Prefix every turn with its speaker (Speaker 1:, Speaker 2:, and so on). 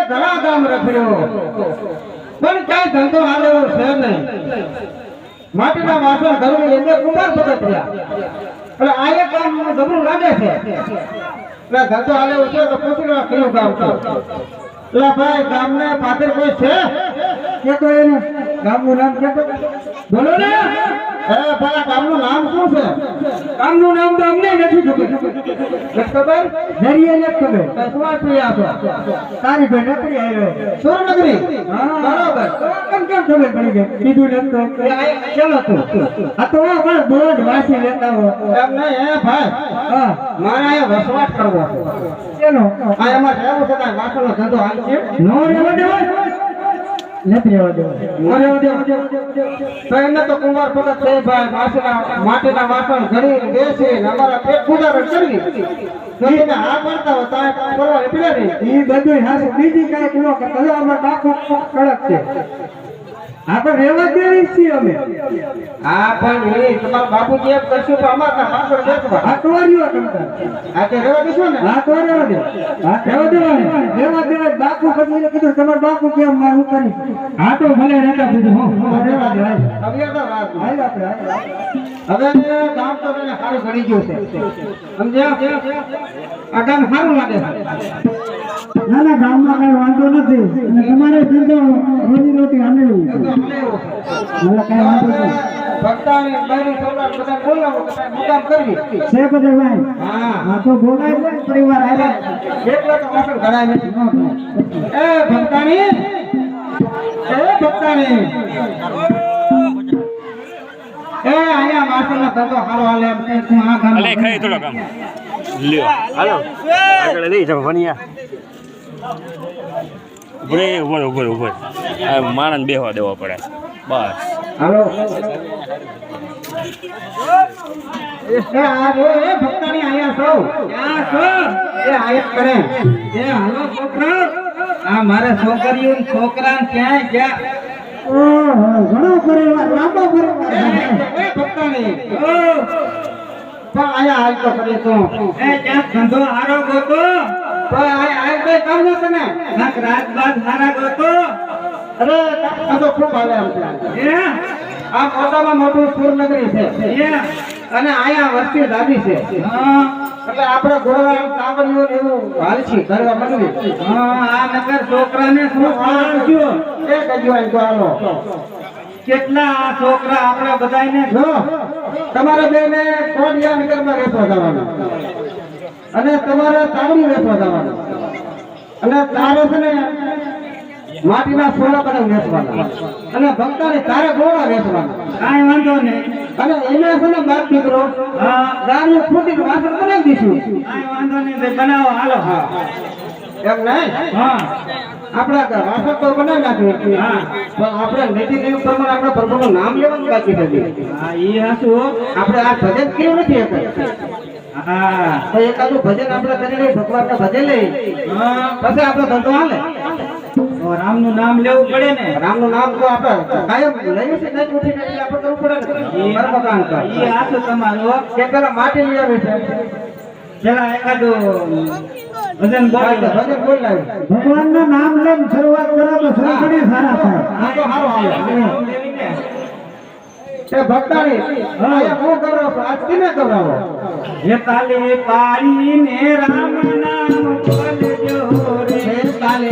Speaker 1: ઘણા ગામ રખડ્યો પણ ક્યાંય ધંધો હાલે એવો છે નહીં. માટીના વાસણ ધરવી એટલે કુંભાર ભગત રહ્યા. એટલે આ એક ગામ ગભરું લાગે છે. એટલે ધંધો હાલે એવો છે તો પૂછી લો કયું ગામ છે. એટલે ભાઈ ગામને પાછળ કોઈ છે કે તો એને ગામનું નામ કે તો બોલો ને. ભાઈ ગામનું નામ શું છે? ગામનું નામ તો અમને નથી ખબર. ખબર દરિયે નથી ખબર. શું પી આપો તારી ભાઈ નકરી આવ્યો સુરનગરી. હા બરાબર. કેમ ખબર પડી ગઈ? કીધું નથી તો ચલો તો આ તો પણ બોર્ડ વાસી લેતા હો એમ નહીં. હે ભાઈ હા મારે અહીંયા વસવાટ કરવો છે. ચલો આ એમાં રહેવું છે. કાંઈ વાસણનો ધંધો હાલ છે નો રહેવા દેવાય નથી રહેવા દેવાય. નો રહેવા દેવાય તો એમને તો કુંભાર ભગત છે ભાઈ. માટીના વાસણ ઘડી બેસી અમારા પેટ ગુજારો કરી એને હા પડતા હોય તાય કરવા એટલે નહીં. એ બધું હાસું બીજી કાંઈક ન કરતા. અમારે બાપુ કડક છે. આપણે રહેવા દેવી છીએ અમે. હા પણ એ તમારા બાપુજી એમ કરશું તો અમારા પાછળ દેખવા હાથવારીઓ કરતા આ કે રહેવા દેશો ને. હા તો રહેવા દે. હા રહેવા દેવા રહેવા દેવા. બાપુ પછી કીધું તમારા બાપુ કેમ મારું કરી. હા તો ભલે રહેતા કીધું હું રહેવા દે. હવે તો વાત હાલ આપણે હવે ગામ તો એને સારું ઘડી ગયું છે સમજ્યા. આ ગામ સારું લાગે છે. ના ના ગામમાં કઈ વાંધો નથી અને તમારે ધંધો રોજી રોટી હાલે એવું છે. મને કઈ વાંધો નથી. ભક્તાની બહેરી છોકરા બધા બોલાવો મુકામ કરવી છે બધે ભાઈ. હા તો બોલાય ને પરિવાર આવ્યા એટલા તો વાસણ ઘડાય નથી. એ ભક્તાની એ આયા વાસણનો ધંધો સારો હાલે એમ કે હું આ ગામ
Speaker 2: અલે ખાઈ થોડો કામ લ્યો હાલો આગળ લઈ જાવ ભણિયા ઉપર આ માણસ બેહવા દેવા પડે બસ.
Speaker 1: હાલો એ આ ભક્તાની આયા સૌ ક્યાં છો? એ આયા કરે એ હાલો છોકરા આ મારે છોકરીઓ છોકરા ક્યાં ગયા? ઓહો ઘણો પરિવાર લાંબો પરિવાર એ ભક્તાની પણ આયા હાલ તો કરે તો એ ક્યાં ધંધો હારો ગોતો તો આ બે કામ ન તને નાક રાત બાદ હારા ગોતો. અરે આ તો ખૂબ હાલે આમ છે. આ મોટામાં મોટું સુરનગરી છે અને આયા વસ્તી દાદી છે. એટલે આપણે ગોળા કાવડીઓ એવું હાલ છે કરવા મળવી. આ નગર છોકરાને શું ખાવાનું એ કજવાય તો હાલો કેટલા આ છોકરા આપણે બધાને જો તમારે બેને કોડિયા નગરમાં રહેવા જવાનું અને તમારે તાવડી રહેવા જવાનું અને તારે છે ને માટીના સોળા કડક વેચવાના અને ભક્તાને તારે ગોળા વેચવાના. કાંઈ વાંધો નહીં. અને એને છે ને બાપ દીકરો દારૂ ફૂટીને વાસણ બનાવી દઈશું. કાંઈ વાંધો નહીં બનાવો હાલો. હા એમ નહીં. હા આપણા વાસણ તો બનાવી નાખ્યું પણ આપણે નીતિ નિયમ પ્રમાણે આપણા પ્રભુનું નામ લેવાનું બાકી નથી. હા એ હાશું આપણે આ ભજન કેવું નથી એક હા તો એકાદું ભજન આપણે કરી લઈએ ભગવાનના ભજન લઈ પછી આપણો ધંધો હાલે. રામનું નામ લેવું પડે ને. રામનું નામ તો આપણે કાયમ લઈએ છે નહીં ઉઠી નથી આપણે કરવું પડે ને. બરાબર કામ કર એ હાશું તમારું કે પેલા માટી લઈ આવે છે પેલા એકાદું ભજન બોલાય ભગવાનનું નામ લઈને શરૂઆત કરો તો શરૂ કરી સારા થાય. આ તો સારું આવે એ ભક્તાની આયા હું કરાવો આજ કેને કરાવો હે તાલે પાડીને રામ નામ બોલજો રે તાલે